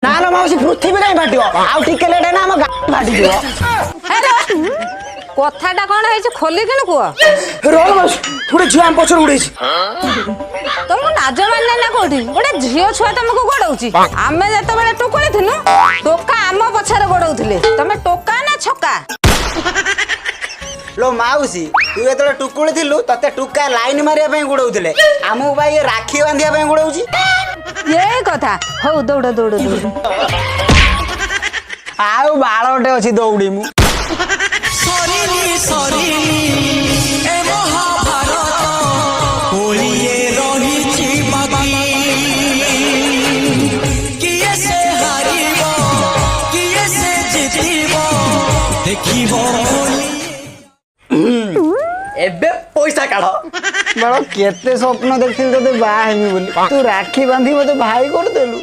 ना ना माउसी पृथ्वी नहीं फाटियो आउ टिके लेट ना हम फाटी दियो कथाटा कौन है खोली कि कुह रोल माउसी थोड़े झियो हम पछर उड़ेछि तुमको नाज मानना ना कोठी गोटे झियो छुआ तुमको गोड़ौची आमे जते बेले टोकली थिनु टोका आम पछरे गोड़ौथिले तमे टोका ना छक्का लो माउसी तू एतले टुकुली थिलु तते टुका लाइन मारिया पे गुड़ौथिले हमु भाई राखी बांधिया पे गुड़ौची ये कथा हो दौड़ दौड़ दौड़ आउ बाळोटे अछि दौड़ी मु सरीनी सरीनी ए महाभारत होलिए रहिछि बाकी किए से हारिबो किए से जितिबो देखिबो एबे पैसा काढ बड़ केते स्वप्न देखिल तते बा हेमी बोली तू राखी बांधी मते भाई कर देलु